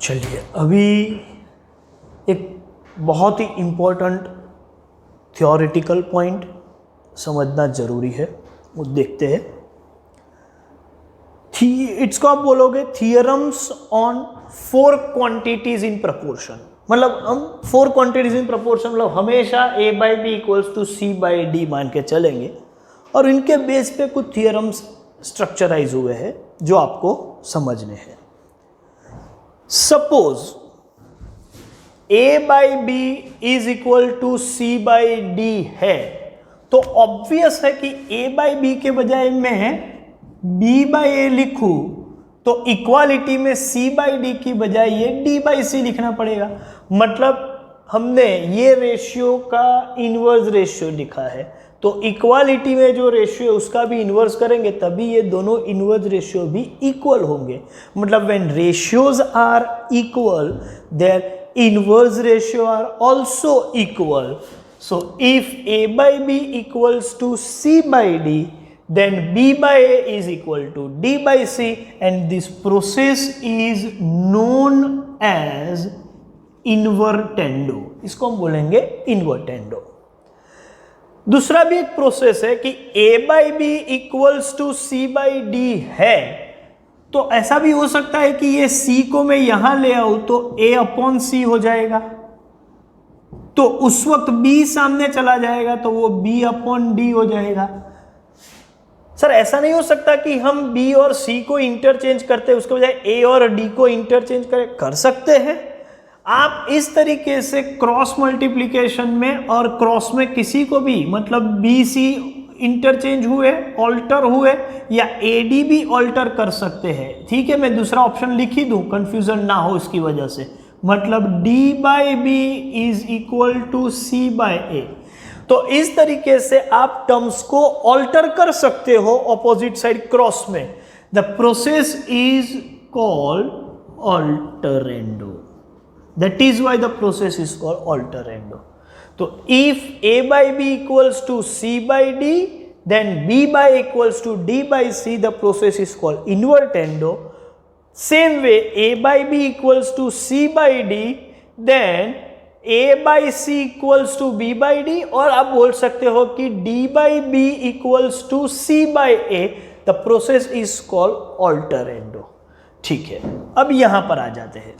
चलिए अभी एक बहुत ही इम्पोर्टेंट थ्योरेटिकल पॉइंट समझना ज़रूरी है, वो देखते हैं। इसको आप बोलोगे theorems on 4 quantities in proportion. मतलब हम 4 क्वांटिटीज इन प्रपोर्शन मतलब हमेशा A/B इक्वल्स टू C/D मान के चलेंगे और इनके बेस पे कुछ थियरम्स स्ट्रक्चराइज हुए हैं जो आपको समझने हैं। Suppose A/B is equal to C/D है तो ऑब्वियस है कि A/B के बजाय मैं B/A लिखूं तो इक्वालिटी में C/D की बजाय ये D/C लिखना पड़ेगा। मतलब हमने ये रेशियो का इन्वर्स रेशियो लिखा है तो इक्वालिटी में जो रेशियो है उसका भी इन्वर्स करेंगे तभी ये दोनों इन्वर्स रेशियो भी इक्वल होंगे। मतलब when ratios are equal their inverse ratio are also equal. So if A/B equals to C/D, then B/A is equal to D/C, and this process is known as invertendo. इसको हम बोलेंगे invertendo. दूसरा भी एक process है कि A/B equals to C/D है तो ऐसा भी हो सकता है कि ये C को मैं यहां ले आऊं तो A/C हो जाएगा, तो उस वक्त B सामने चला जाएगा तो वो B/D हो जाएगा। सर ऐसा नहीं हो सकता कि हम B और C को इंटरचेंज करते हैं उसके बजाय A और D को इंटरचेंज करें? कर सकते हैं। आप इस तरीके से क्रॉस मल्टीप्लिकेशन में और क्रॉस में किसी को भी मतलब BC इंटरचेंज हुए, ऑल्टर हुए या AD भी ऑल्टर कर सकते हैं। ठीक है, मैं दूसरा ऑप्शन लिख ही दूं, कंफ्यूजन ना हो इसकी वजह से। मतलब D/B is equal to C/A। तो इस तरीके से आप टर्म्स को ऑल्टर कर सकते हो ऑपोजिट साइड क्रॉस में। The process is called alternendo. That is why the process is called alternendo. तो if A/B equals to C/D, then B/A equals to D/C, the process is called invertendo. Same way, A/B equals to C/D, then A/C equals to B/D, और आप बोल सकते हो कि D/B equals to C/A, the process is called alterendo. ठीक है, अब यहां पर आ जाते हैं।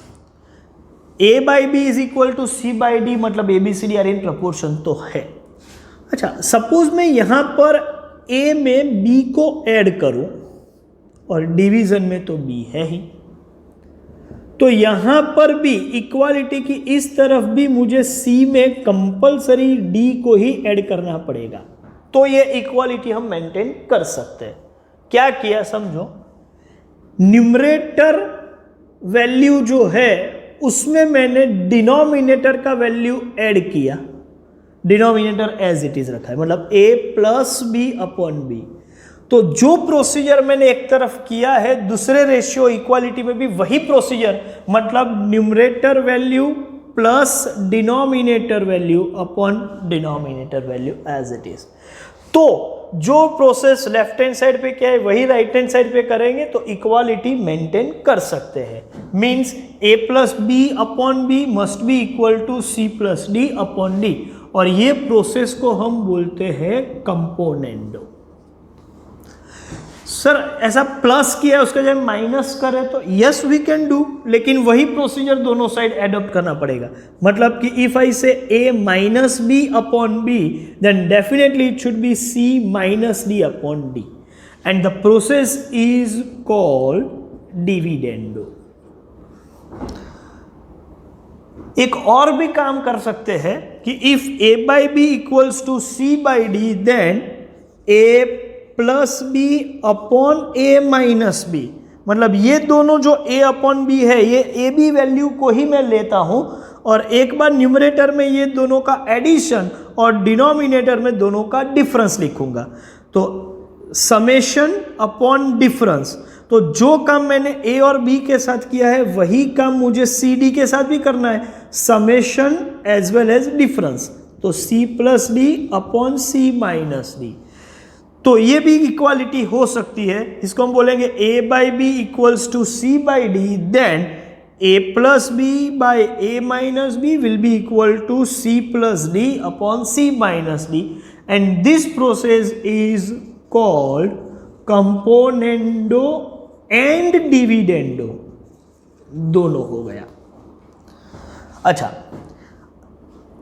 A/B is equal to C/D मतलब ABCD आर इन प्रपोर्शन तो है। अच्छा, सपोज मैं यहां पर A में B को ऐड करूं और डिवीजन में तो B है ही, तो यहां पर भी इक्वालिटी की इस तरफ भी मुझे C में कंपलसरी D को ही ऐड करना पड़ेगा तो ये इक्वालिटी हम मेंटेन कर सकते हैं। क्या किया समझो, न्यूमरेटर वैल्यू जो है उसमें मैंने डिनोमिनेटर का वैल्यू ऐड किया, डिनोमिनेटर एज इट इज रखा है, मतलब A+B/B। तो जो प्रोसीजर मैंने एक तरफ किया है दूसरे रेशियो इक्वालिटी में भी वही प्रोसीजर, मतलब numerator value plus denominator value upon denominator value as it is. तो जो प्रोसेस लेफ्ट हैंड साइड पे क्या है वही राइट हैंड साइड पे करेंगे तो इक्वालिटी मेंटेन कर सकते हैं। Means A+B/B must be equal to C+D/D, और ये प्रोसेस को हम बोलते हैं कंपोनेंडो। सर ऐसा प्लस किया उसका जब माइनस करे तो यस वी कैन डू, लेकिन वही प्रोसीजर दोनों साइड एडॉप्ट करना पड़ेगा। मतलब कि if I say A-B/B then definitely it should be C-D/D, and the process is called dividendo. एक और भी काम कर सकते हैं कि if A/B equals to C/D then A+B/A-B, मतलब ये दोनों जो A/B है ये AB वैल्यू को ही मैं लेता हूं और एक बार न्यूमरेटर में ये दोनों का एडिशन और डिनोमिनेटर में दोनों का डिफरेंस लिखूंगा। तो समेशन अपॉन डिफरेंस, तो जो काम मैंने A और B के साथ किया है वही काम मुझे CD के साथ भी करना है, summation as well as difference. तो C+D/C-D, तो ये भी इक्वालिटी हो सकती है। इसको हम बोलेंगे A/B equals to C/D, then a plus b by a minus b will be equal to c plus d upon c minus d, and this process is called componendo and dividendo, दोनों हो गया। अच्छा,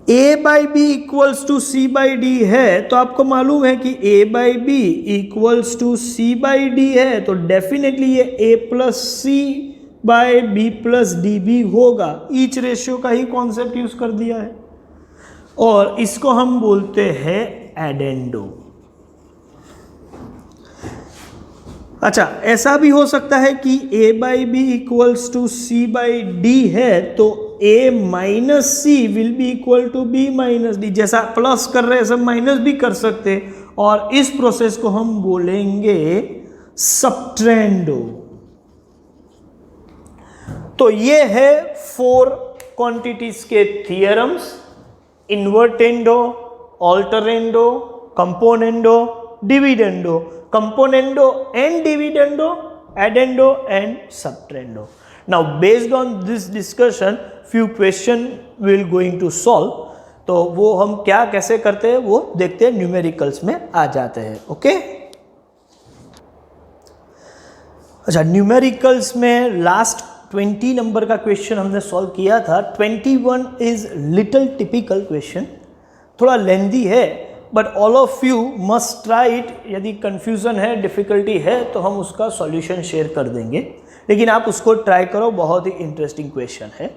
a by b equals to c by d है, तो आपको मालूम है कि a by b equals to c by d है, तो डेफिनेटली ये a plus c by b plus d भी होगा। ईच रेशियो का ही कॉन्सेप्ट यूज कर दिया है, और इसको हम बोलते हैं एडेंडो। अच्छा, ऐसा भी हो सकता है कि a by b equals to c by d है, तो a minus c will be equal to b minus d. जैसा प्लस कर रहे हैं सब माइनस भी कर सकते, और इस प्रोसेस को हम बोलेंगे सबट्रेंडो। तो ये है 4 क्वांटिटीज के theorems: invertendo, alternendo, componendo, dividendo, componendo and dividendo, addendo and subtrahendo. Now based on this discussion few question will going to solve, तो वो हम क्या कैसे करते हैं वो देखते हैं, न्यूमेरिकल्स में आ जाते हैं। ओके, अच्छा, न्यूमेरिकल्स में लास्ट 20 नंबर का क्वेश्चन हमने सॉल्व किया था। 21 इज लिटिल टिपिकल क्वेश्चन, थोड़ा लेंदी है, but all of you must try it. यदि कन्फ्यूज़न है, डिफ़िकल्टी है, तो हम उसका सॉल्यूशन शेयर कर देंगे, लेकिन आप उसको ट्राई करो, बहुत ही इंटरेस्टिंग क्वेश्चन है।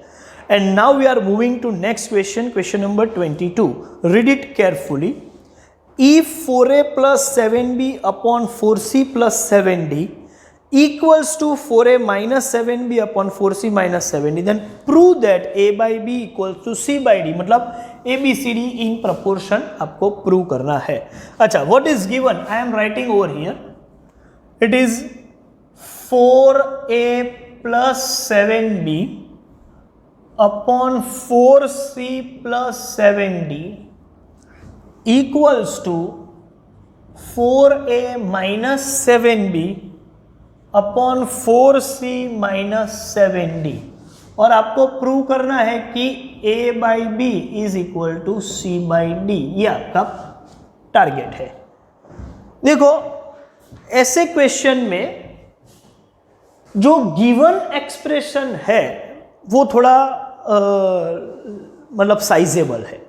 And now we are moving to next question, question number 22। Read it carefully. If 4a plus 7b upon 4c plus 7d equals to 4a minus 7b upon 4c minus 7d, then prove that a by b equals to c by d। मतलब a b c d in proportion आपको prove करना है। अच्छा, what is given? I am writing over here. It is 4a plus 7b upon 4c plus 7d equals to 4a minus 7b upon 4c minus 7d, और आपको prove करना है कि a by बी is equal to c by डी। ये आपका target है। देखो, ऐसे क्वेश्चन में जो गिवन एक्सप्रेशन है वो थोड़ा मतलब साइजेबल है,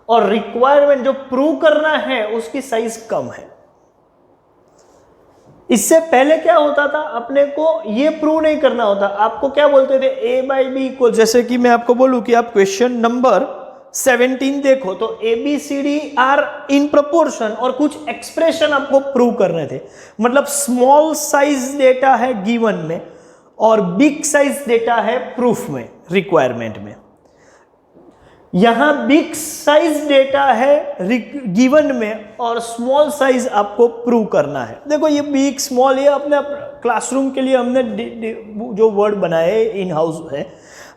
और रिक्वायरमेंट जो प्रूव करना है उसकी साइज कम है। इससे पहले क्या होता था, अपने को ये प्रूव नहीं करना होता। आपको क्या बोलते थे, a बाई बी इक्वल, जैसे कि मैं आपको बोलूं कि आप क्वेश्चन नंबर 17 देखो, तो a b c d are in proportion, और कुछ एक्सप्रेशन आपको प्रूव करने थे। मतलब स्मॉल साइज डेटा है गिवन में, और बिग साइज डेटा है प्रूफ में, रिक्वायरमेंट में। यहां बिग साइज डेटा है गिवन में, और स्मॉल साइज आपको प्रूव करना है। देखो, ये बिग स्मॉल ये अपने क्लासरूम के लिए हमने जो वर्ड बनाए इन हाउस है,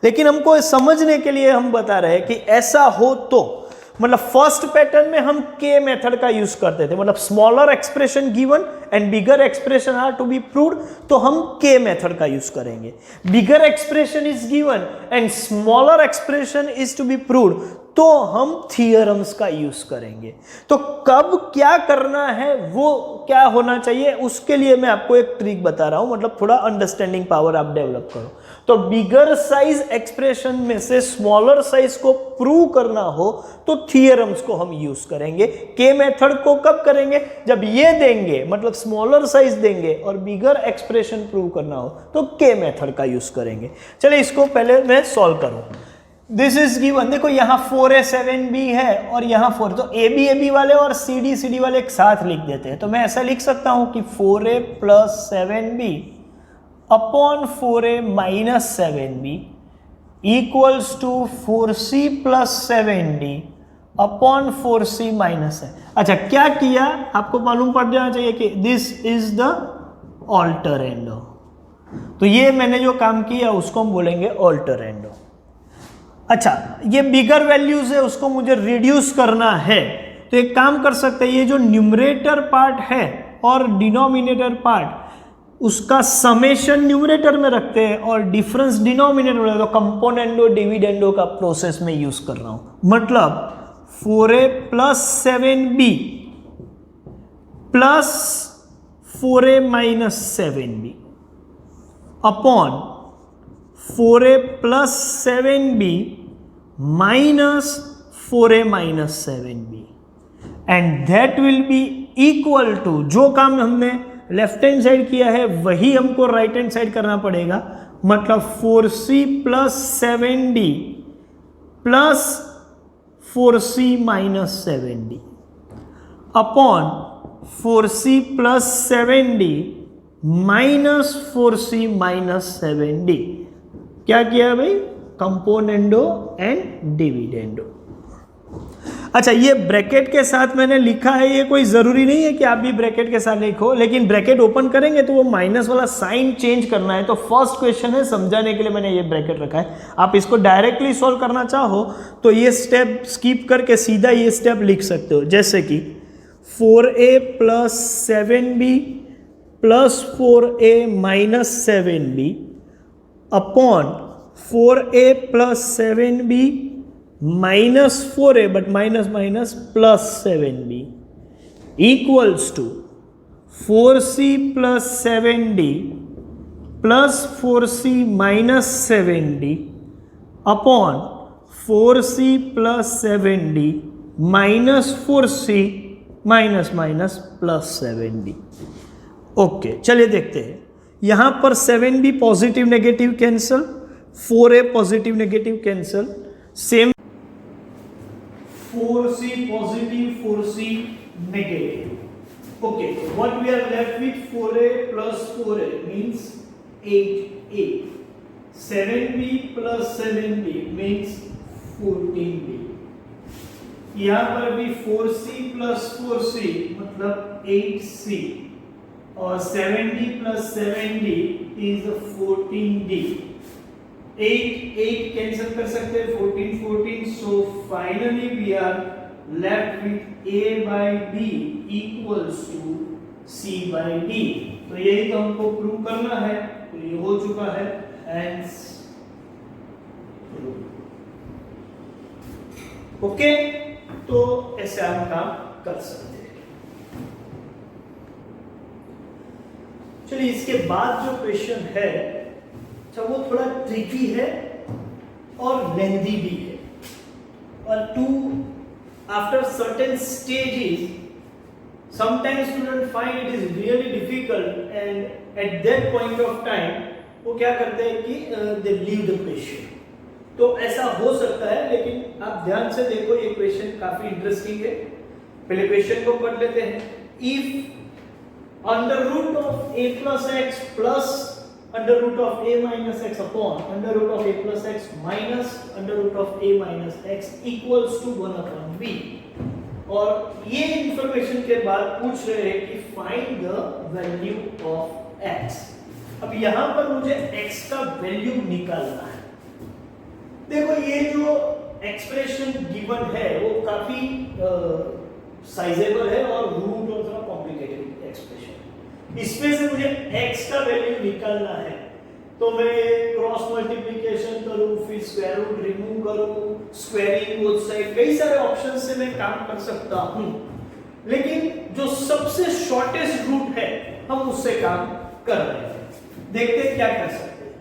लेकिन हमको समझने के लिए हम बता रहे हैं कि ऐसा हो तो, मतलब फर्स्ट पैटर्न में हम के मेथड का यूज करते थे, मतलब smaller expression given and bigger expression are to be proved, तो हम के मेथड का यूज करेंगे। Bigger expression is given and smaller expression is to be proved, तो हम थियरम्स का यूज करेंगे। तो कब क्या करना है, वो क्या होना चाहिए, उसके लिए मैं आपको एक ट्रिक बता रहा हूं, मतलब थोड़ा अंडरस्टैंडिंग पावर आप डेवलप करो। तो बिगर साइज एक्सप्रेशन में से स्मॉलर साइज को प्रूव करना हो तो थियरम्स को हम यूज करेंगे। के मेथड को कब करेंगे, जब ये देंगे, मतलब स्मॉलर साइज देंगे और बिगर एक्सप्रेशन प्रूव करना हो तो के मेथड का यूज करेंगे। चलिए, इसको पहले मैं सॉल्व करूं। दिस इज गिवन, देखो यहाँ 4a 7b है और यहाँ 4, तो a b वाले और c d वाले एक साथ लिख देते हैं। तो मैं ऐसा लिख सकता हूं कि 4a plus 7b upon 4a minus 7b equals to 4c plus 7d upon 4c minus है। अच्छा, क्या किया आपको मालूम पड़ जाना चाहिए कि दिस इज द ऑल्टरेंडो। तो ये मैंने जो काम किया उसको हम बोलेंगे ऑल्टरेंडो। अच्छा, ये बिगर वैल्यूज है, उसको मुझे रिड्यूस करना है, तो एक काम कर सकते हैं, ये जो न्यूमरेटर पार्ट है और डिनोमिनेटर पार्ट, उसका समेशन न्यूमरेटर में रखते हैं और डिफरेंस डिनोमिनेटर में, तो कंपोनेंडो डिविडेंडो का प्रोसेस में यूज कर रहा हूं। मतलब 4a plus 7b plus 4a minus 7b upon 4a plus 7b minus 4a minus 7b and that will be equal to, जो काम हमने लेफ्ट हैंड साइड किया है वही हमको राइट हैंड साइड करना पड़ेगा। मतलब 4c plus 7d plus 4c minus 7d upon 4c plus 7d minus 4c minus 7d। क्या किया भाई? Componendo and dividendo. अच्छा, ये ब्रैकेट के साथ मैंने लिखा है, ये कोई जरूरी नहीं है कि आप भी ब्रैकेट के साथ लिखो, लेकिन ब्रैकेट ओपन करेंगे तो वो माइनस वाला साइन चेंज करना है। तो फर्स्ट क्वेश्चन है, समझाने के लिए मैंने ये ब्रैकेट रखा है। आप इसको डायरेक्टली सॉल्व करना चाहो तो ये स्टेप स्किप करके सीधा ये स्टेप लिख सकते हो, जैसे कि 4a plus 7b plus 4a minus 7b upon 4a plus 7b minus 4a but minus minus plus 7b equals to 4c plus 7d plus 4c minus 7d upon 4c plus 7d minus 4c minus minus plus 7d। Okay, चलिए देखते हैं। यहां पर 7b positive negative cancel, 4a positive negative cancel, same 4c positive, 4c negative. Okay, so what we are left with 4a plus 4a means 8a. 7b plus 7b means 14b. यहाँ पर भी 4c plus 4c मतलब 8c और 7d plus 7d is 14d. 8 cancel कर सकते हैं, 14 so finally we are left with a by b equals to c by d। तो यही तो हमको प्रूव करना है, तो ये हो चुका है एंड ओके। तो ऐसे हम काम कर सकते हैं। चलिए, इसके बाद जो क्वेश्चन है अच्छा वो थोड़ा ट्रिकी है और लेंथी भी है, और too after certain stages sometimes student find it is really difficult and at that point of time वो क्या करते हैं कि दे लीव द क्वेश्चन। तो ऐसा हो सकता है, लेकिन आप ध्यान से देखो, ये क्वेश्चन काफी इंटरेस्टिंग है। पहले क्वेश्चन को पढ़ लेते हैं। If under root of a plus x plus under root of a minus x upon under root of a plus x minus under root of a minus x equals to 1 upon b, और ये information के बाद पूछ रहे हैं कि find the value of x। अब यहां पर मुझे x का वैल्यू निकालना है। देखो, ये जो एक्सप्रेशन गिवन है वो काफी साइजेबल है और रूट और थोड़ा कॉम्प्लिकेटेड एक्सप्रेशन। इसमें से मुझे x का वैल्यू निकालना है, तो मैं क्रॉस मल्टीप्लिकेशन करूं, फिर स्क्वायर रूट रिमूव करूं, स्क्वायरिंग बोथ साइड, कई सारे ऑप्शन से मैं काम कर सकता हूं, लेकिन जो सबसे शॉर्टेस्ट रूट है हम उससे काम कर रहे हैं। देखते हैं क्या कर सकते हैं।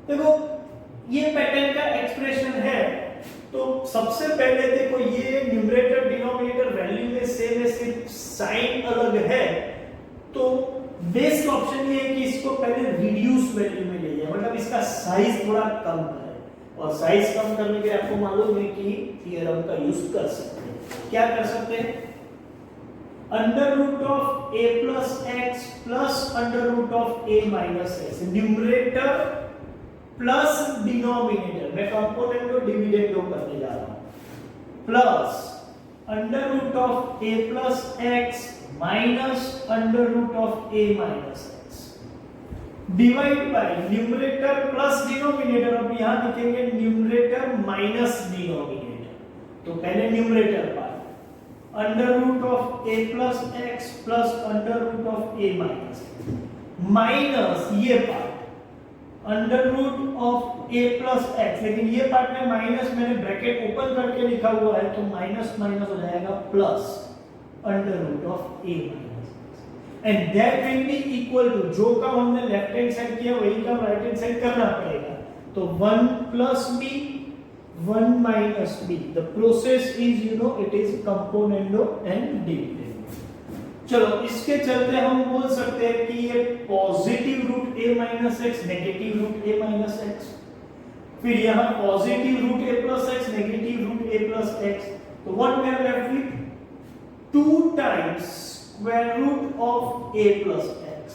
देखो, ये पैटर्न का एक्सप्रेशन है, तो सबसे पहले देखो ये न्यूमरेटर डिनोमिनेटर वैल्यू में सेम है, सिर्फ साइन अलग है। तो बेस्ट ऑप्शन ये है कि इसको पहले रिड्यूस वैल्यू में ले जाए, मतलब इसका साइज थोड़ा कम है, और साइज कम करने के लिए आपको मालूम है कि थ्योरम का यूज कर सकते हैं। क्या कर सकते हैं? Under root of a plus x plus under root of a minus x, numerator plus denominator, मैं कंपोनेंट को डिविडेंडो करने जा रहा हूं, plus under root of a plus x minus under root of a minus x divide by numerator plus denominator. अब यहां लिखेंगे numerator minus denominator, तो पहले numerator part under root of a plus x plus under root of a minus x minus ये part under root of a plus x, लेकिन ये part में minus मैंने ब्रैकेट ओपन करके लिखा हुआ है तो माइनस माइनस हो जाएगा plus under root of a minus and that will be equal to, जो काम हमने लेफ्ट हैंड साइड किया वही काम राइट हैंड साइड करना पड़ेगा, तो 1 plus b 1 minus b, the process is you know it is componendo and dividend. चलो इसके चलते हम बोल सकते हैं कि ये positive root a minus x, negative root a minus x, फिर यहाँ positive root a plus x, negative root a plus x, तो what we are left with 2 times square root of a plus x,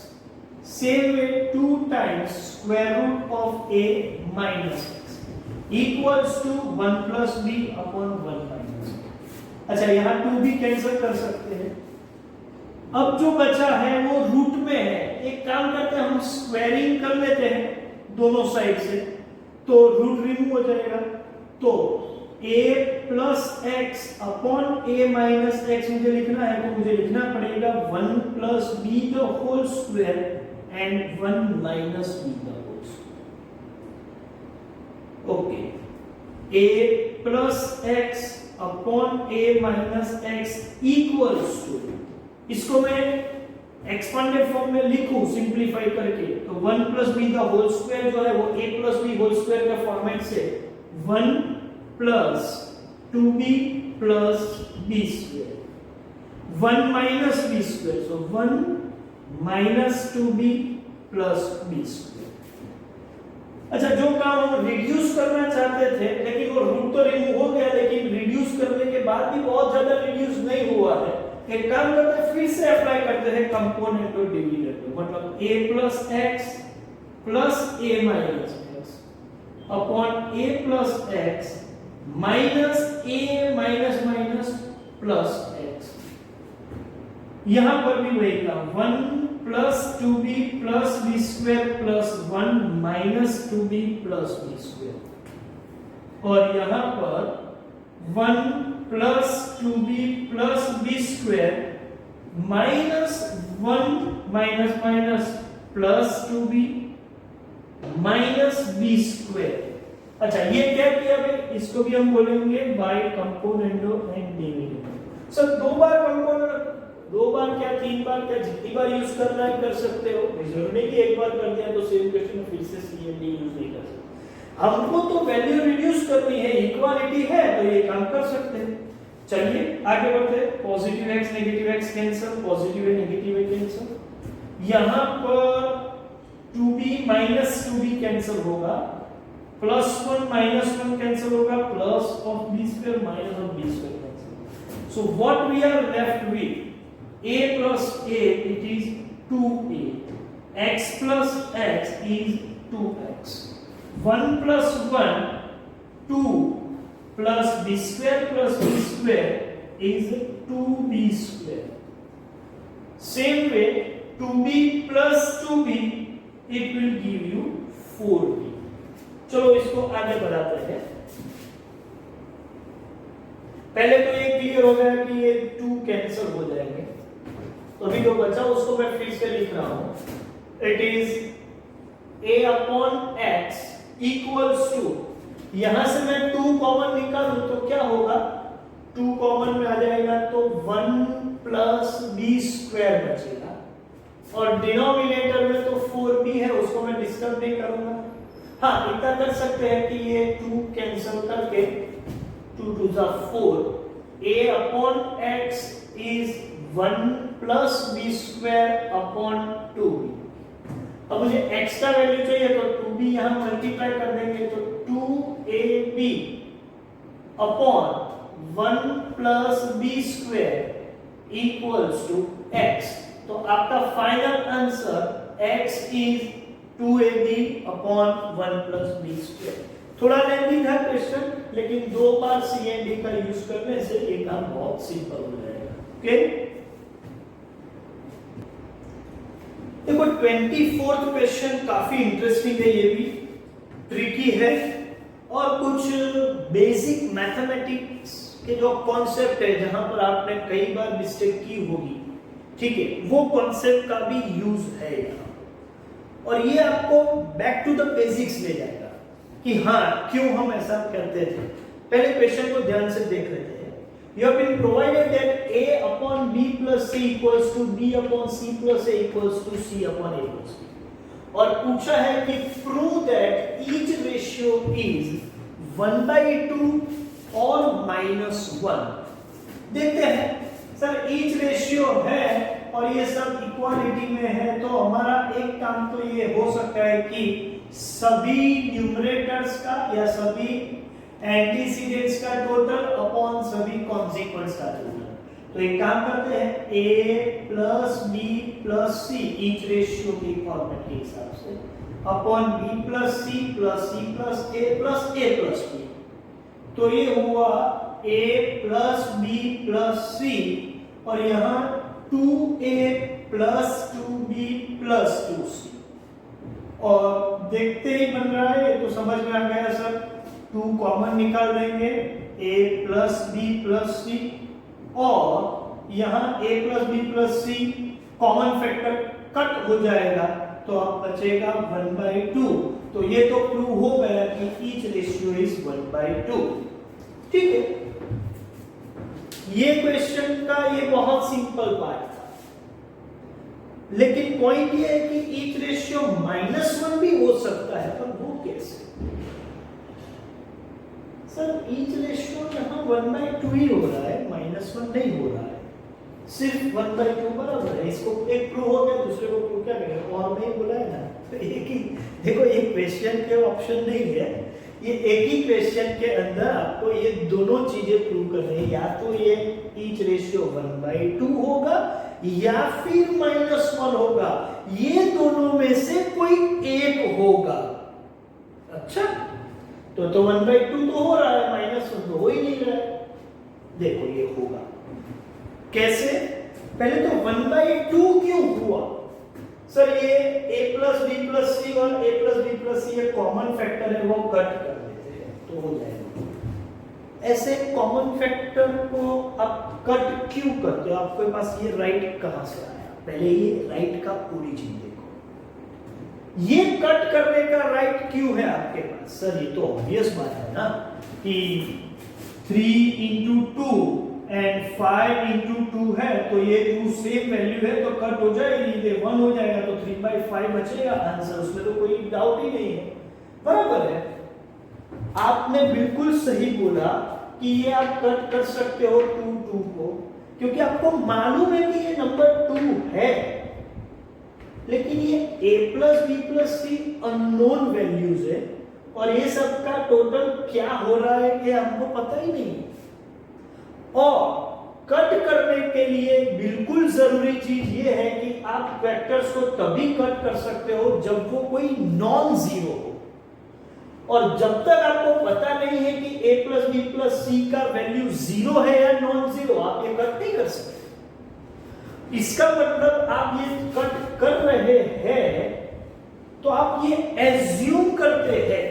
same way 2 times square root of a minus x equals to 1 plus b upon 1 minus. अच्छा यहाँ 2 भी cancel कर सकते हैं। अब जो बचा है वो रूट में है, एक काम करते हैं हम स्क्वायरिंग कर लेते हैं दोनों साइड से, तो रूट रिमूव हो जाएगा, तो a plus x upon a minus x मुझे लिखना है, तो मुझे लिखना पड़ेगा 1 plus b the whole square and 1 minus b the whole square. Okay, a plus x upon a minus x equals to, इसको मैं एक्सपांडेड फॉर्म में लिखूं सिंपलीफाई करके, तो 1 प्लस बी का होल स्क्वायर जो है वो a plus b whole square का फॉर्मेट से 1 plus 2b plus b square, 1 minus b square, so 1 minus 2b plus b square. अच्छा जो काम हम रिड्यूस करना चाहते थे, लेकिन वो रूट तो रिमूव हो गया, लेकिन रिड्यूस करने के बाद भी बहुत ज्यादा रिड्यूस नहीं हुआ है, एक काम करते हैं फिर से अप्लाई करते हैं कंपोनेंट और डिविडेंड, मतलब a plus x plus a minus x upon a plus x minus a minus minus plus x. यहां पर भी वही काम 1 plus 2b plus b square plus 1 minus 2b plus b square, और यहां पर 1 plus 2b plus b square minus 1 minus minus plus 2b minus b square. अच्छा ये क्या किया भाई, इसको भी हम बोलेंगे by componendo and dividend. Sir 2 bar component, 2 बार क्या 3 बार क्या, जितनी बार यूज करना है कर सकते हो, जरूरी नहीं कि एक बार कर दिया तो सेम क्वेश्चन में फिर से सी एंड डी यूज नहीं कर सकते। हमको तो वैल्यू रिड्यूस करनी है, इक्वालिटी है तो ये काम कर सकते हैं। चलिए आगे बढ़ते हैं, positive x negative x cancel, positive है नेगेटिव है कैंसिल, यहां पर 2b माइनस 2b कैंसिल होगा, प्लस 1 माइनस 1 कैंसिल होगा, plus of b square minus of b square cancel, so what we are left with a plus a it is 2a, x plus x is 2x, 1 plus 1 2 plus b square plus b square is 2b square. Same way 2b plus 2b it will give you 4b. चलो इसको आगे बढ़ाते हैं। पहले तो ये clear हो गया कि ये 2 कैंसिल हो जाएंगे, तो अभी जो बचा उसको मैं फिर से लिख रहा हूं, it is a upon x equals to, यहां से मैं 2 कॉमन निकालूं तो क्या होगा, 2 कॉमन में आ जाएगा तो 1 प्लस b स्क्वायर बचेगा, और डिनोमिनेटर में तो 4b है उसको मैं डिस्टर्ब नहीं करूंगा। हाँ इतना कर सकते हैं कि ये 2 कैंसिल करके 2 to the 4, a upon x is 1 plus b square upon 2b। अब मुझे x का वैल्यू चाहिए तो 2b यहां मल्टीप्लाई कर देंगे तो 2ab upon 1 plus b square equals to x, तो आपका final answer x is 2ab upon 1 plus b square. थोड़ा लेंथी था क्वेश्चन, लेकिन 2 बार c एंड d का यूज करने से ये काम बहुत सिंपल हो जाएगा। क्लियर? देखो 24th क्वेश्चन काफी इंटरेस्टिंग है, ये भी ट्रिकी है, और कुछ बेसिक मैथमेटिक्स के जो कॉन्सेप्ट है जहां पर आपने कई बार मिस्टेक की होगी, ठीक है, वो कॉन्सेप्ट का भी यूज है यहाँ। और ये आपको बैक टू द बेसिक्स ले जाएगा कि हाँ क्यों हम ऐसा करते थे। पहले क्वेश्चन को ध्यान से देख लेते हैं। You have been provided that a upon b plus c equals to b upon c plus a equals to c upon a plus b, और पूछा है कि prove that each ratio is 1/2 और -1। देखते हैं सर each रेशियो है और ये सब इक्वालिटी में है, तो हमारा एक काम तो ये हो सकता है कि सभी न्यूमरेटर्स का या सभी एंटीसीडेंट्स का टोटल अपॉन सभी कॉन्सिक्वेंस का टोटल। तो एक काम करते हैं a plus b plus c each ratio के फॉर्मेट के हिसाब से upon b plus c plus c plus a plus a plus b। तो ये हुआ a plus b plus c और यहाँ 2a plus 2b plus 2c, और देखते ही बन रहा है तो समझ में आ गया सर। 2 कॉमन निकाल देंगे a plus b plus c, और यहाँ a plus b plus c common factor cut हो जाएगा तो अब बचेगा 1/2। तो ये तो प्रूव हो गया कि ईच रेशियो इज 1/2। ठीक है, ये क्वेश्चन का ये बहुत सिंपल पार्ट था, लेकिन पॉइंट ये है कि ईच रेशियो -1 भी हो सकता है, पर वो कैसे? सर ईच रेशियो यहाँ 1/2 ही हो रहा है, -1 नहीं हो रहा है, सिर्फ 1/2 बराबर है। इसको एक प्रूव हो गया, दूसरे को प्रूव क्या करेगा? और नहीं बोला है ना, तो एक ही देखो, ये क्वेश्चन के ऑप्शन नहीं है, ये एक ही क्वेश्चन के अंदर आपको ये दोनों चीजें प्रूव करनी है। या तो ये ईच रेशियो 1/2 होगा या फिर -1 होगा, ये दोनों में से कोई एक होगा। अच्छा, तो 1/2 तो हो रहा है, -1 तो हो ही नहीं रहा है। देखो ये होगा कैसे? पहले तो 1/2 क्यों हुआ? सर ये a plus b plus c और a plus b plus c ये कॉमन फैक्टर है, वो कट कर देते हैं तो हो जाएगा। ऐसे कॉमन फैक्टर को आप कट क्यों करते हो? आपके पास ये राइट कहां से आया? पहले ये राइट का ओरिजिन देखो। ये कट करने का राइट क्यों है आपके पास? सर ये तो ऑब्वियस बात है ना कि 3 × 2 एंड 5 × 2 है, तो ये 2 सेम वैल्यू है तो कट हो जाएगी, ये 1 हो जाएगा तो 3/5 बचेगा आंसर, उसमें तो कोई डाउट ही नहीं है। बराबर है, आपने बिल्कुल सही बोला कि ये आप कट कर सकते हो 2 को, क्योंकि आपको मालूम है कि ये नंबर 2 है, लेकिन ये a plus b plus c unknown values है और ये सब का टोटल क्या हो रहा है ये हमको पता ही नहीं। और कट करने के लिए बिल्कुल जरूरी चीज ये है कि आप वेक्टर्स को तभी कट कर सकते हो जब वो कोई नॉन जीरो हो, और जब तक आपको पता नहीं है कि a plus b plus c का वैल्यू 0 है या नॉन जीरो, आप ये कट नहीं कर सकते। इसका मतलब आप ये कट कर रहे हैं तो आप ये एज्यूम करते हैं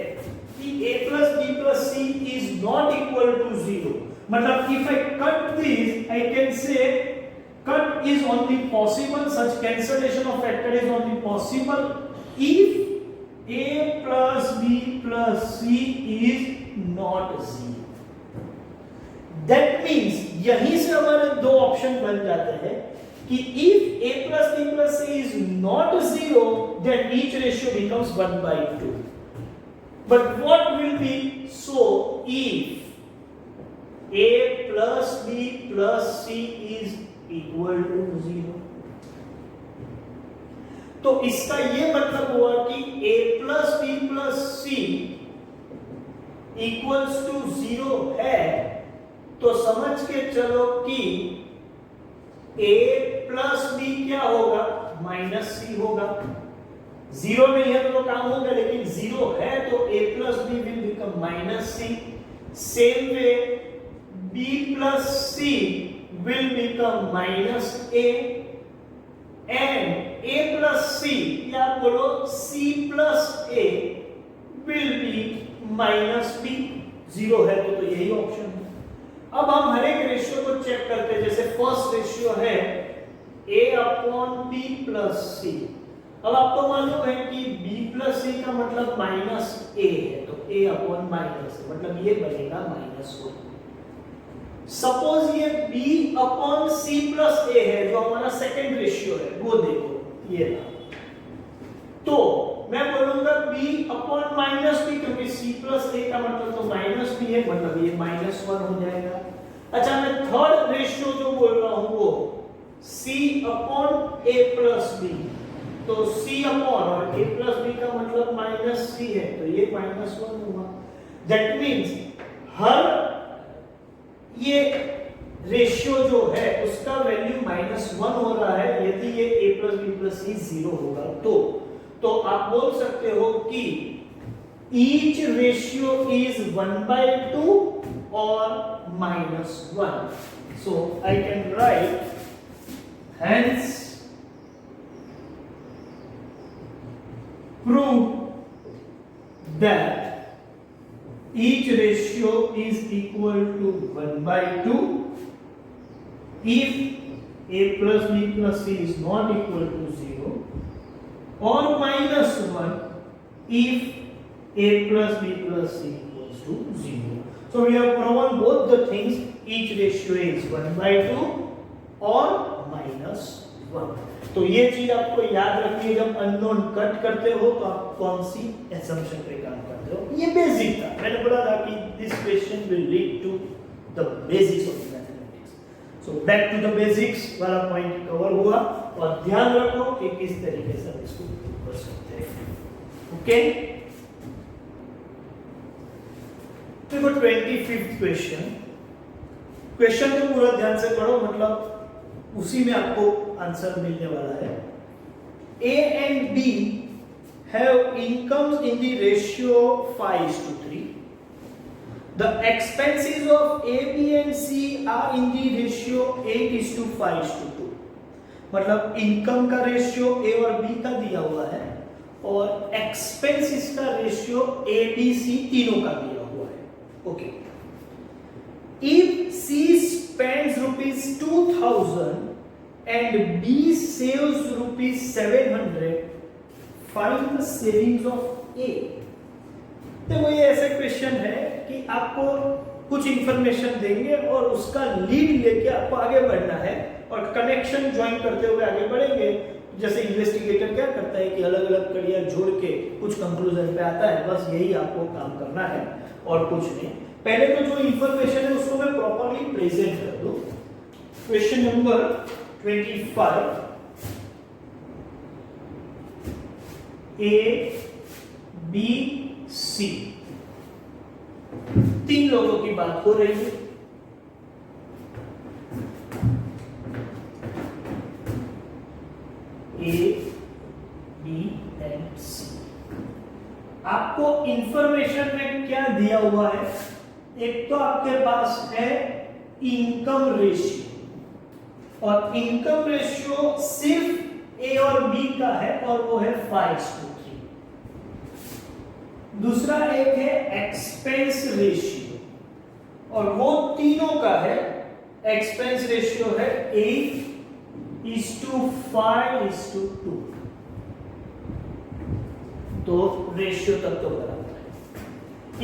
कि a plus b plus c is not equal to 0। मतलब if I cut this, I can say cut is only possible, such cancellation of factor is only possible if a plus b plus c is not 0। That means यहीं से हमारे दो option बन जाते हैं कि if a plus b plus c is not 0, then each ratio becomes 1/2। But what will be so if a plus b plus c is equal to 0? तो इसका ये मतलब हुआ कि a plus b plus c equals to 0 है, तो समझ के चलो कि a plus b क्या होगा? माइनस c होगा। 0 नहीं है तो काम होगा, लेकिन 0 है तो a plus b will become minus c। Same way b plus c will become minus a and a plus c या बोलो c plus a will be minus b। 0 है तो यही ऑप्शन है। अब हम हर एक रेशियो को चेक करते हैं। जैसे फर्स्ट रेशियो है a upon b plus c, अब आपको मालूम है कि b प्लस c का मतलब माइनस a है, तो a अपॉन माइनस है, मतलब ये बनेगा -1। सपोज ये b upon c plus a है, जो हमारा सेकंड रेशियो है, वो देखो ये रहा। तो मैं बोलूंगा b अपॉन माइनस b, क्योंकि c प्लस a का मतलब तो माइनस b है, मतलब ये -1 हो जाएगा। अच्छा, मैं थर्ड रेशियो जो बोल रहा हूं वो c upon a plus b, तो c अपॉन और a प्लस b का मतलब -c है, तो ये -1 हुआ। दैट मींस हर ये रेशियो जो है उसका वैल्यू -1 हो रहा है यदि ये a plus b plus c 0 होगा तो आप बोल सकते हो कि each ratio is 1/2 or -1. So I can write hence prove that each ratio is equal to 1/2 if a plus b plus c is not equal to 0, or -1 if a plus b plus c equals to 0. So we have proven both the things. Each ratio is 1/2 or -1. तो ये चीज आपको याद रखनी है, जब unknown cut करते हो तो आप कौन सी assumption पे काम करते हो। ये बेसिक था, मैंने बोला था कि this question will lead to the basics of mathematics. So back to the basics वाला पॉइंट कवर हुआ, और ध्यान रखो कि किस तरीके से हम इसको कर सकते हैं। ओके, देखो 25th क्वेश्चन को पूरा ध्यान से पढ़ो, मतलब उसी में आपको आंसर मिलने वाला है। A and B have incomes in the ratio 5:3. The expenses of A, B and C are in the ratio 8:5:2. मतलब इनकम का रेशियो A और B का दिया हुआ है, और एक्सपेंसेस का रेशियो A, B, C तीनों का दिया हुआ है। Okay, if C spends ₹2,000 and B saves ₹700, find the savings of A. तो ये ऐसा क्वेश्चन है कि आपको कुछ इंफॉर्मेशन देंगे और उसका लीड लेके आपको आगे बढ़ना है, और कनेक्शन ज्वाइन करते हुए आगे बढ़ेंगे। जैसे इन्वेस्टिगेटर क्या करता है कि अलग अलग कड़ियां जोड़ के कुछ कंक्लूजन पे आता है, बस यही आपको काम करना है और कुछ नहीं। पहले तो जो इंफॉर्मेशन है उसको मैं प्रॉपर्ली प्रेजेंट कर दूं। Question number 25, A, B, C, तीन लोगों की बात हो रही है। A, B and C। आपको इंफॉर्मेशन में क्या दिया हुआ है? एक तो आपके पास है इनकम रेशियो, और इनकम रेशियो सिर्फ A और B का है, और वो है 5:3। दूसरा एक है एक्सपेंस रेशियो, और वो तीनों का है। एक्सपेंस रेशियो है 8:5:2। तो रेशियो तक तो बराबर है।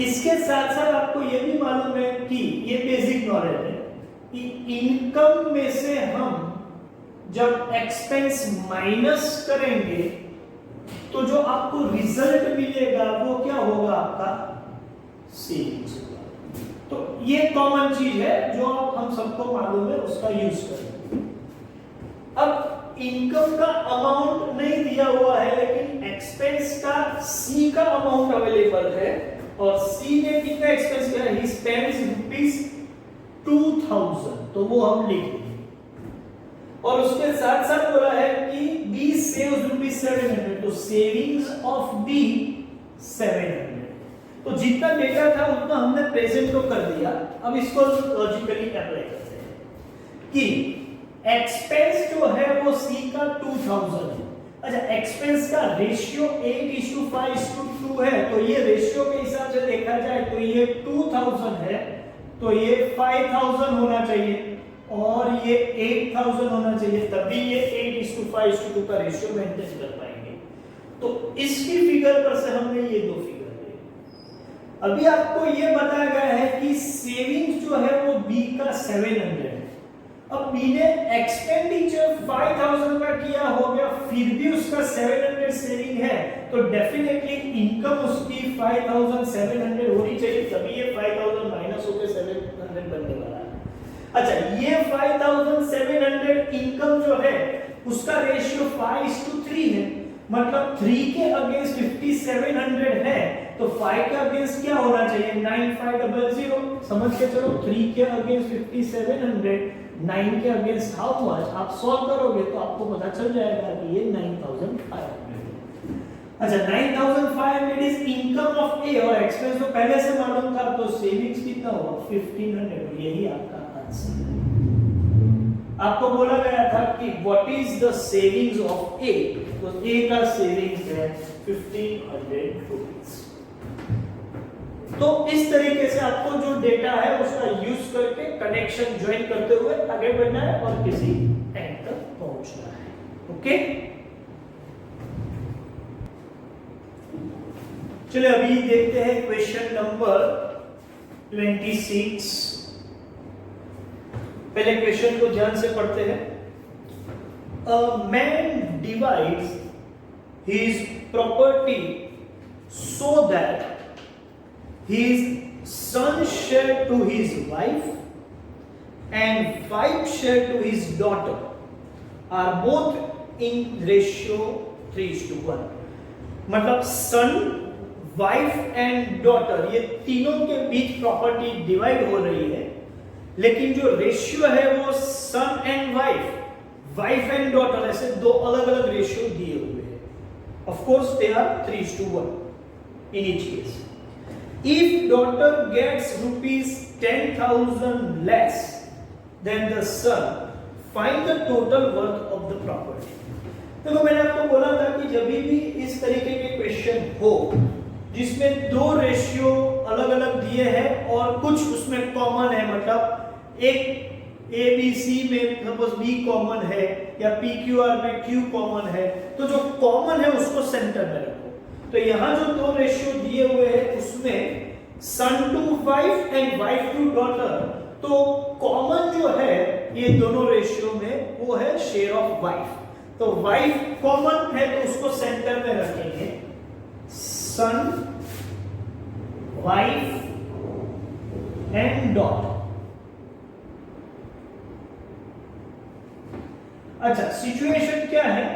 इसके साथ साथ आपको यह भी मालूम है कि ये बेसिक नॉलेज है कि इनकम में से हम जब एक्सपेंस माइनस करेंगे तो जो आपको रिजल्ट मिलेगा वो क्या होगा? आपका सेविंग्स होगा। तो ये कॉमन चीज है जो हम सबको मालूम है, उसका यूज करेंगे। अब इनकम का अमाउंट नहीं दिया हुआ है, लेकिन एक्सपेंस का सी का अमाउंट अवेलेबल है, और सी ने कितना एक्सपेंस किया? ही स्पेंड्स ₹2,000, तो वो हम लिख देंगे। और उसके साथ साथ बोला है कि बी सेव्स ₹700, तो सेविंग्स ऑफ बी 700। तो जितना डेटा था उतना हमने प्रेजेंट तो कर दिया। अब इसको लॉजिकली अप्लाई करते हैं कि एक्सपेंस जो है वो सी का 2000 है। अच्छा, एक्सपेंस का रेशियो 8:5:2 है, तो ये रेशियो के हिसाब से देखा जाए तो ये 2000 है, तो ये 5000 होना चाहिए, और ये 8000 होना चाहिए, तभी ये 8:5:2 का रेशियो मेंटेन कर पाएंगे। तो इसकी फिगर पर से हमने ये दो फिगर ले। अभी आपको ये बताया गया है कि सेविंग्स जो है वो बी का 700 है। अब बी ने एक्सपेंडिचर 5000 का किया हो गया, फिर भी उसका 700 सेविंग है, तो डेफिनेटली इनकम उसकी 5700 होनी चाहिए, तभी ये 5000 माइनस होकर 700 बनने वाला है। अच्छा, ये 5700 इनकम जो है उसका रेशियो 5:3 है, मतलब 3 के अगेंस्ट 5700 है, तो 5 के अगेंस्ट क्या होना चाहिए? 9500। समझ के चलो, 3 के अगेंस्ट 5700, 9 के अगेंस्ट हाउ मच? आप सॉल्व करोगे तो आपको पता चल जाएगा कि ये 9500 है। अच्छा, 9500 इज इनकम ऑफ ए, और एक्सपेंस तो पहले से मालूम था, तो सेविंग्स कितना हुआ? 1500। यही आपका आंसर है। आपको बोला गया था कि what is the savings of a, तो ए का सेविंग्स है 1500 रुपीस। तो इस तरीके से आपको जो डेटा है उसका यूज करके कनेक्शन ज्वाइन करते हुए आगे बढ़ना है और किसी एंड तक पहुंचना है। ओके, चलिए अभी देखते हैं क्वेश्चन नंबर 26। पहले क्वेश्चन को ध्यान से पढ़ते हैं। A man divides his property so that his son share to his wife and wife share to his daughter are both in ratio 3:1। मतलब सन, वाइफ एंड डॉटर, ये तीनों के बीच प्रॉपर्टी डिवाइड हो रही है, लेकिन जो रेशियो है वो son and wife, wife and daughter, ऐसे दो अलग अलग रेशियो दिए हुए हैं। Of course they are 3:1 in each case. If daughter gets ₹10,000 less than the son, find the total worth of the property. देखो, मैंने आपको बोला था कि जब भी इस तरीके के क्वेश्चन हो जिसमें दो रेशियो अलग अलग दिए हैं और कुछ उसमें कॉमन है, मतलब एक ए बी सी में सपोज बी कॉमन है या पी क्यू आर में क्यू कॉमन है, तो जो कॉमन है उसको सेंटर में रखो। तो यहाँ जो दो रेशियो दिए हुए हैं उसमें son to wife and wife to daughter, तो कॉमन जो है ये दोनों रेशियो में वो है शेयर ऑफ वाइफ। तो वाइफ कॉमन है तो उसको सेंटर में रखेंगे, सन, वाइफ एंड डॉटर। अच्छा, सिचुएशन क्या है?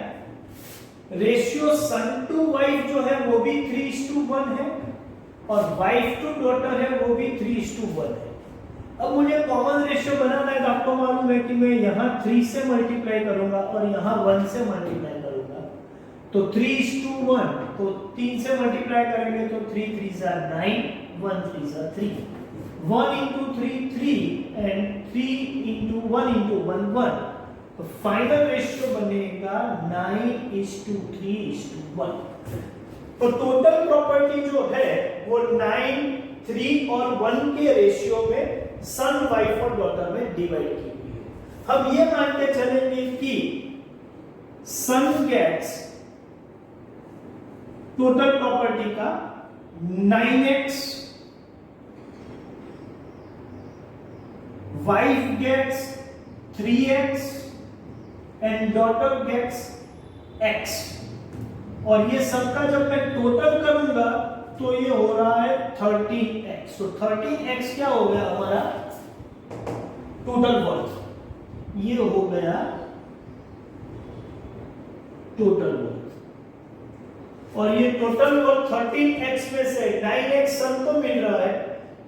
रेशियो सन टू वाइफ जो है वो भी 3:1 है और वाइफ टू डॉटर है वो भी 3:1 है। अब मुझे कॉमन रेशियो बनाना है, तो आपको मालूम है कि मैं यहाँ 3 से मल्टीप्लाई करूंगा और यहाँ 1 से मल्टीप्लाई करूंगा, तो 3:1, तो 3 से मल्टीप्लाई करेंगे तो 3 3s are 9, 1 3s are 3, 1 into 3 3 and 3 into 1 into 1 1, तो फाइनल रेशियो बनेगा 9:3:1। तो टोटल प्रॉपर्टी जो है वो 9, 3 और 1 के रेशियो में सन, वाइफ और डॉटर में डिवाइड की हुई है। हम ये मान के चलेंगे कि सन गेट्स टोटल प्रॉपर्टी का 9x, wife gets 3x and daughter gets x, और ये सबका जब मैं टोटल करूंगा तो ये हो रहा है 13x। तो 13x क्या हो गया हमारा टोटल वर्थ, ये हो गया टोटल वर्थ। और ये टोटल वर्थ 13x में से 9x सन को मिल रहा है,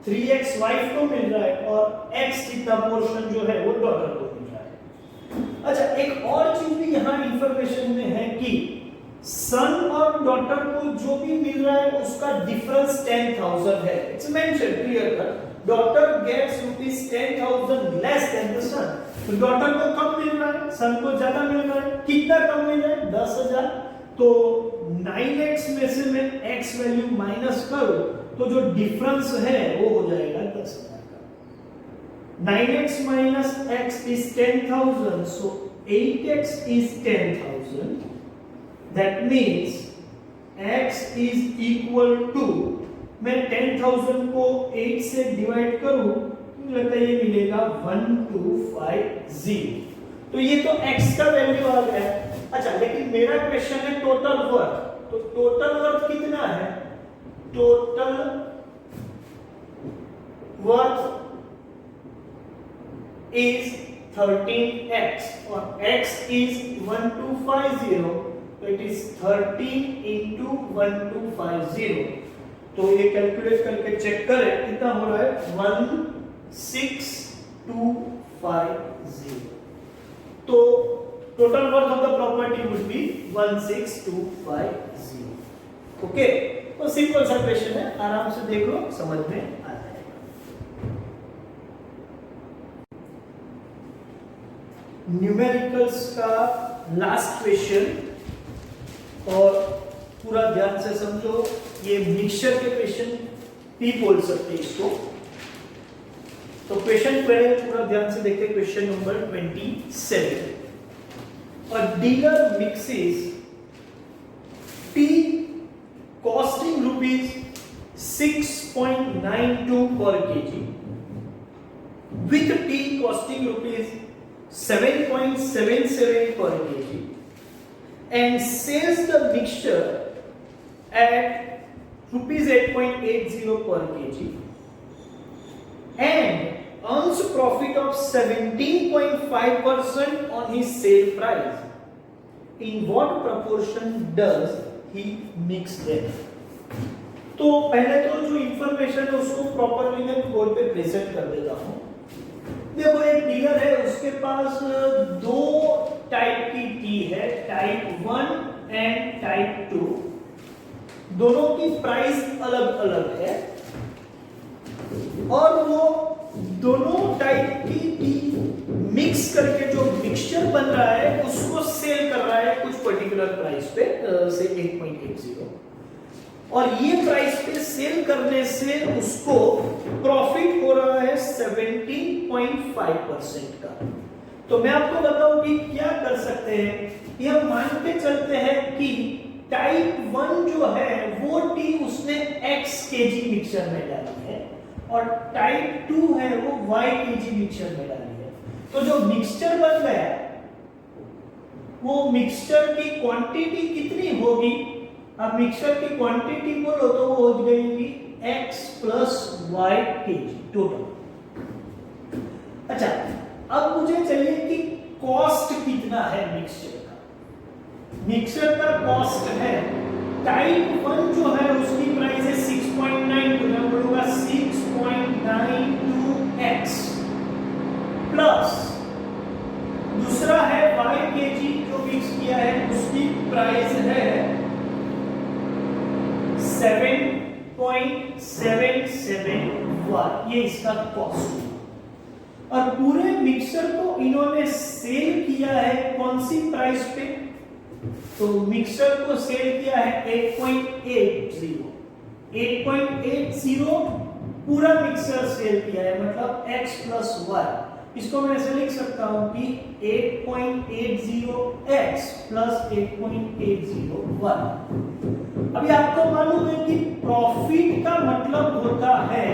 3x वाइफ को मिल रहा है और x कितना पोर्शन जो है वो डॉटर को मिल रहा है। अच्छा, एक और चीज भी यहाँ इंफॉर्मेशन में है कि सन और डॉटर को जो भी मिल रहा है उसका डिफरेंस 10,000 है। It's mention clear cut, daughter gets ₹10,000 less than the son. तो डॉटर को कम मिल रहा है, सन को ज्यादा मिल रहा है। कितना कम मिल रहा है? 10,000। तो 9x में से मैं x वैल्यू माइनस करूं तो जो डिफरेंस है वो हो जाएगा 10,000 का। 9x minus x is 10,000, so 8x is 10,000. That means x is equal to, मैं 10,000 को 8 से डिवाइड करूं तो लगता है ये मिलेगा 1250। तो ये तो x का वैल्यू आ गया। अच्छा, लेकिन मेरा क्वेश्चन है टोटल वर्थ, तो टोटल वर्थ कितना है? टोटल वर्थ is 13x और x is 1250, तो it is 13 into 1250। तो ये कैलकुलेट करके चेक करें कितना हो रहा है, 16250। तो total worth of the property would be 16250। Okay, तो सिंपल सा क्वेश्चन है, आराम से देख लो, समझ में आ जाएगा। न्यूमेरिकल्स का लास्ट क्वेश्चन, और पूरा ध्यान से समझो, ये मिक्सचर के क्वेश्चन भी बोल सकते हैं इसको। तो क्वेश्चन पहले पूरा ध्यान से देखते, question number 27। A dealer mixes T costing rupees 6.92 per kg with tea costing rupees 7.77 per kg and sells the mixture at rupees 8.80 per kg and earns profit of 17.5% on his sale price. In what proportion does he mix them? तो पहले तो जो information है उसको properly मैं board पे present कर देता हूँ। देखो, एक डीलर है, उसके पास दो टाइप की टी है, टाइप 1 एंड टाइप 2। दोनों की प्राइस अलग अलग है और वो दोनों टाइप की टी मिक्स करके जो मिक्सचर बन रहा है उसको सेल कर रहा है कुछ पर्टिकुलर प्राइस पे, से 8.80, और ये प्राइस पे सेल करने से उसको प्रॉफिट हो रहा है 17.5% का। तो मैं आपको बताऊं कि क्या कर सकते हैं। ये हम मान के चलते हैं कि टाइप 1 जो है वो टी उसने x केजी मिक्सचर में डाली है और टाइप 2 है वो y केजी मिक्सचर में डाली है। तो जो मिक्सचर बन गया वो मिक्सचर की क्वांटिटी कितनी होगी? अब मिक्सचर की क्वांटिटी बोलो तो वो हो जाएगी x plus y KG total. अच्छा, अब मुझे चाहिए कि कॉस्ट कितना है मिक्सचर का। मिक्सचर का कॉस्ट है, टाइप 1 जो है उसकी प्राइस है 6.9, तो मैं बोलूंगा 6.92x प्लस दूसरा है y केजी जो मिक्स किया है उसकी प्राइस है 7.771, ये इसका कॉस्ट। और पूरे मिक्सचर को इन्होंने सेल किया है कौन सी प्राइस पे? तो मिक्सचर को सेल किया है 8.80 पूरा मिक्सचर सेल किया है, मतलब x प्लस y। इसको मैं ऐसे लिख सकता हूं कि 8.80x प्लस 8.80y। अभी आपको मालूम है कि प्रॉफिट का मतलब होता है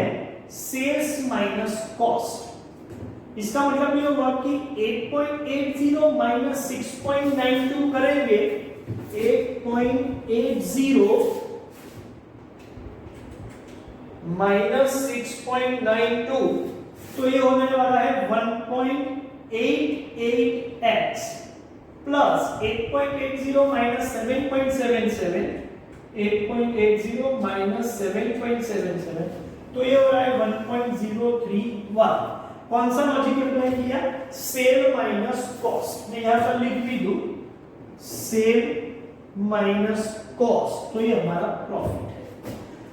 सेल्स माइनस कॉस्ट। इसका मतलब ये होगा कि 8.80 माइनस 6.92 करेंगे, 8.80 माइनस 6.92, तो ये होने वाला है 1.88x प्लस 8.80 माइनस 7.77, 8.80 माइनस 7.77, तो ये हो रहा है 1.031। कौन सा लॉजिक अप्लाई किया? Sell minus cost. मैं यहां पर लिख भी दूं सेल माइनस कॉस्ट, तो ये हमारा प्रॉफिट है।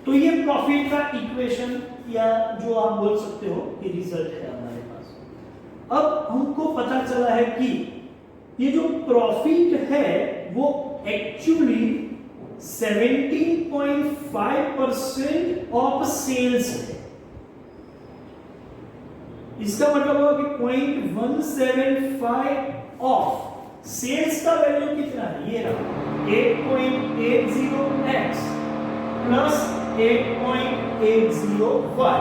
तो ये प्रॉफिट का इक्वेशन या जो आप बोल सकते हो कि रिजल्ट है हमारे पास। अब हमको पता चला है कि ये जो प्रॉफिट है वो एक्चुअली 17.5% ऑफ सेल्स है। इसका मतलब होगा कि 0.175 ऑफ सेल्स का वैल्यू कितना है, ये रहा 8.80x प्लस 8.80y।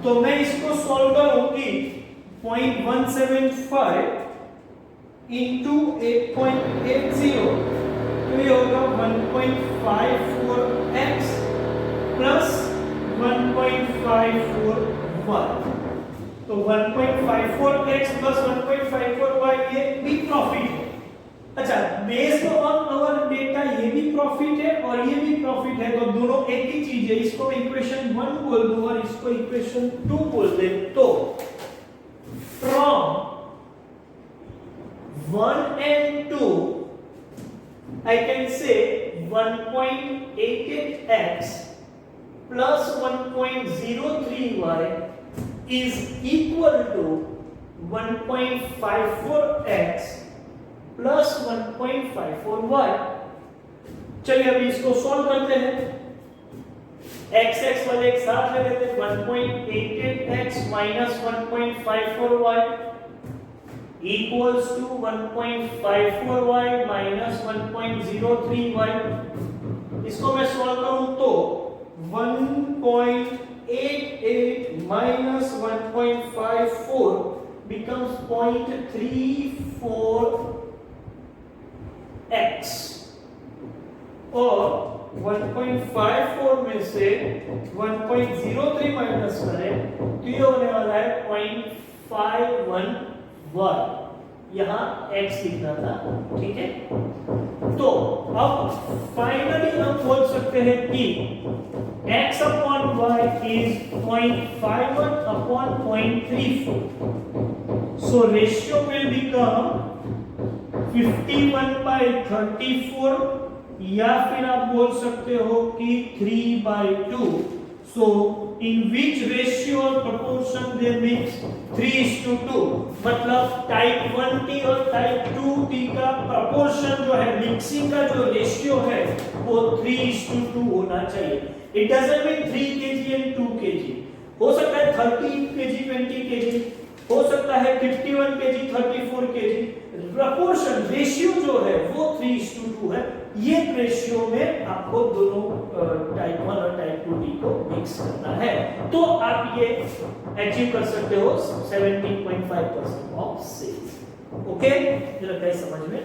तो मैं इसको सॉल्व करूंगी 0.175 इंटू 8.80, तो ये होगा 1.54x प्लस 1.54y। तो 1.54x प्लस 1.54y ये भी प्रॉफिट है। अच्छा, बेस्ड ऑन आवर डेटा ये भी प्रॉफिट है और ये भी प्रॉफिट है, तो दोनों एक ही चीज है। इसको मैं इक्वेशन 1 बोल दूं और इसको इक्वेशन 2 बोल दे, तो from 1 and 2 I can say 1.88x plus 1.03y is equal to 1.54x plus 1.54y। चलिए अभी इसको सॉल्व करते हैं। x वाले एक साथ ले लेते हैं। 1.88x minus 1.54y equals to 1.54y minus 1.03y। इसको मैं सॉल्व करूं तो 1.88 minus 1.54 becomes 0.34x और 1.54 में से 1.03 माइनस करें तो ये होने वाला है 0.51y। यहाँ x लिखना था, ठीक है। तो अब फाइनली हम बोल सकते हैं कि x upon y is 0.51 upon 0.34, so ratio will become 51/34 या फिर आप बोल सकते हो कि 3/2। so in which ratio or proportion they mix 3:2, मतलब टाइप 1t और टाइप 2t का proportion जो है, मिक्सिंग का जो रेशियो है वो 3:2 होना चाहिए। It doesn't mean 3 kg and 2 kg, हो सकता है 30 kg 20 kg, हो सकता है 51 kg 34 kg। प्रपोर्शन रेशियो जो है वो 3:2 है। ये रेशियो में आपको दोनों टाइप 1 और टाइप 2t को मिक्स करना है, तो आप ये अचीव कर सकते हो 17.5% ऑफ सेल्स। ओके, मुझे लगता है समझ में आ